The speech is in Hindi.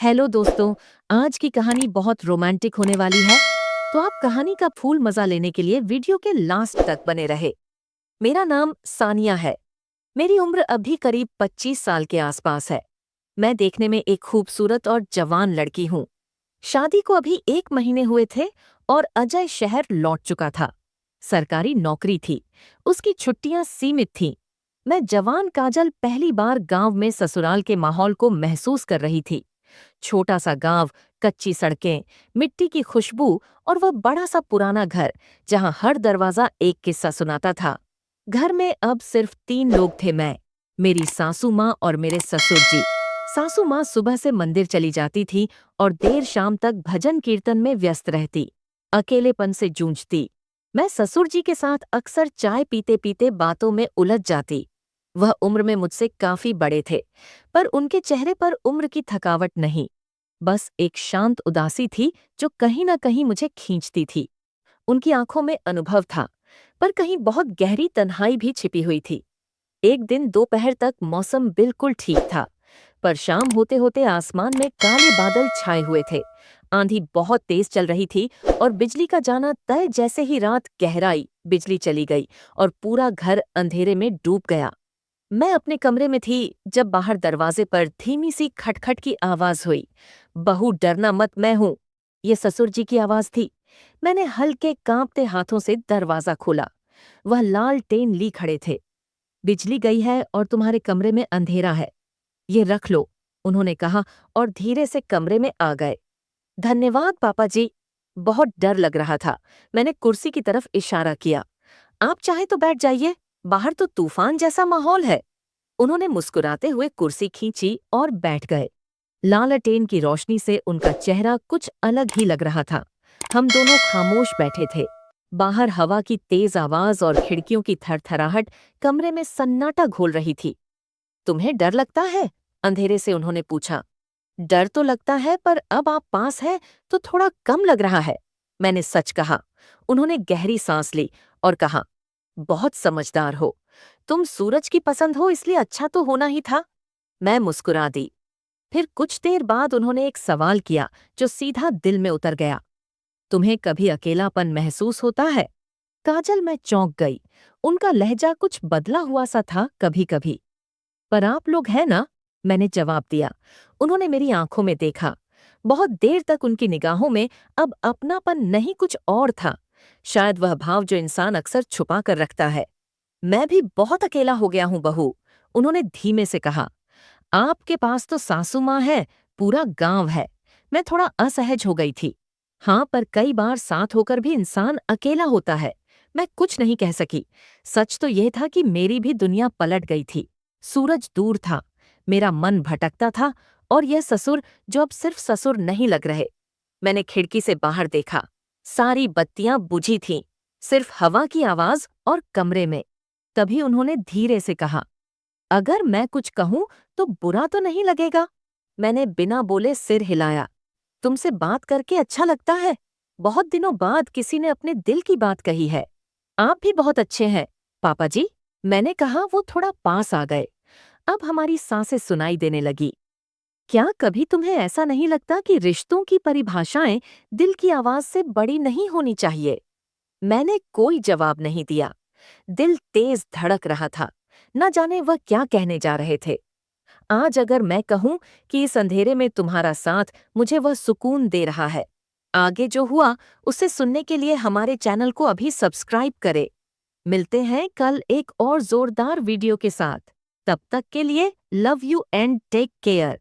हेलो दोस्तों। आज की कहानी बहुत रोमांटिक होने वाली है, तो आप कहानी का फूल मजा लेने के लिए वीडियो के लास्ट तक बने रहे। मेरा नाम सानिया है। मेरी उम्र अभी करीब 25 साल के आसपास है। मैं देखने में एक खूबसूरत और जवान लड़की हूँ। शादी को अभी 1 महीने हुए थे और अजय शहर लौट चुका था। सरकारी नौकरी थी, उसकी छुट्टियां सीमित थीं। मैं जवान काजल पहली बार गांव में ससुराल के माहौल को महसूस कर रही थी। छोटा सा गांव, कच्ची सड़कें, मिट्टी की खुशबू और वह बड़ा सा पुराना घर जहां हर दरवाजा एक किस्सा सुनाता था। घर में अब सिर्फ 3 लोग थे, मैं, मेरी सासू माँ और मेरे ससुर जी। सासू माँ सुबह से मंदिर चली जाती थी और देर शाम तक भजन कीर्तन में व्यस्त रहती, अकेलेपन से जूझती। मैं ससुर जी के साथ अक्सर चाय पीते पीते बातों में उलझ जाती। वह उम्र में मुझसे काफी बड़े थे, पर उनके चेहरे पर उम्र की थकावट नहीं, बस एक शांत उदासी थी जो कहीं न कहीं मुझे खींचती थी। उनकी आंखों में अनुभव था, पर कहीं बहुत गहरी तन्हाई भी छिपी हुई थी। एक दिन दोपहर तक मौसम बिल्कुल ठीक था, पर शाम होते होते आसमान में काले बादल छाए हुए थे। आंधी बहुत तेज चल रही थी और बिजली का जाना तय। जैसे ही रात गहराई, बिजली चली गई और पूरा घर अंधेरे में डूब गया। मैं अपने कमरे में थी जब बाहर दरवाजे पर धीमी सी खटखट की आवाज हुई। बहू, डरना मत, मैं हूं। ये ससुर जी की आवाज थी। मैंने हल्के कांपते हाथों से दरवाजा खोला। वह लाल टेन ली खड़े थे। बिजली गई है और तुम्हारे कमरे में अंधेरा है, ये रख लो, उन्होंने कहा और धीरे से कमरे में आ गए। धन्यवाद पापा जी। बहुत डर लग रहा था। मैंने कुर्सी की तरफ इशारा किया। आप चाहे तो बैठ जाइए, बाहर तो तूफान जैसा माहौल है। उन्होंने मुस्कुराते हुए कुर्सी खींची और बैठ गए। लालटेन की रोशनी से उनका चेहरा कुछ अलग ही लग रहा था। हम दोनों खामोश बैठे थे। बाहर हवा की तेज आवाज और खिड़कियों की थरथराहट कमरे में सन्नाटा घोल रही थी। तुम्हें डर लगता है? अंधेरे से उन्होंने पूछा। डर तो लगता है, पर अब आप पास हैं तो थोड़ा कम लग रहा है, मैंने सच कहा। उन्होंने गहरी सांस ली और कहा, बहुत समझदार हो। तुम सूरज की पसंद हो, इसलिए अच्छा तो होना ही था। मैं मुस्कुरा दी। फिर कुछ देर बाद उन्होंने एक सवाल किया जो सीधा दिल में उतर गया। तुम्हें कभी अकेलापन महसूस होता है? काजल, मैं चौंक गई। उनका लहजा कुछ बदला हुआ सा था कभी कभी। पर आप लोग हैं ना, मैंने जवाब दिया। उन्होंने मेरी आंखों में देखा। बहुत देर तक उनकी निगाहों में अब अपनापन नहीं, कुछ और था। शायद वह भाव जो इंसान अक्सर छुपा कर रखता है। मैं भी बहुत अकेला हो गया हूं बहू, उन्होंने धीमे से कहा। आपके पास तो सासू माँ है, पूरा गांव है। मैं थोड़ा असहज हो गई थी। हाँ, पर कई बार साथ होकर भी इंसान अकेला होता है। मैं कुछ नहीं कह सकी। सच तो यह था कि मेरी भी दुनिया पलट गई थी। सूरज दूर था, मेरा मन भटकता था, और यह ससुर जो अब सिर्फ ससुर नहीं लग रहे। मैंने खिड़की से बाहर देखा। सारी बत्तियां बुझी थीं, सिर्फ हवा की आवाज और कमरे में। तभी उन्होंने धीरे से कहा, अगर मैं कुछ कहूं तो बुरा तो नहीं लगेगा? मैंने बिना बोले सिर हिलाया। तुमसे बात करके अच्छा लगता है। बहुत दिनों बाद किसी ने अपने दिल की बात कही है। आप भी बहुत अच्छे हैं पापा जी, मैंने कहा। वो थोड़ा पास आ गए। अब हमारी सांसें सुनाई देने लगी। क्या कभी तुम्हें ऐसा नहीं लगता कि रिश्तों की परिभाषाएं दिल की आवाज से बड़ी नहीं होनी चाहिए? मैंने कोई जवाब नहीं दिया। दिल तेज धड़क रहा था। न जाने वह क्या कहने जा रहे थे। आज अगर मैं कहूं कि इस अंधेरे में तुम्हारा साथ मुझे वह सुकून दे रहा है। आगे जो हुआ उसे सुनने के लिए हमारे चैनल को अभी सब्सक्राइब करें। मिलते हैं कल एक और जोरदार वीडियो के साथ। तब तक के लिए love you and take care.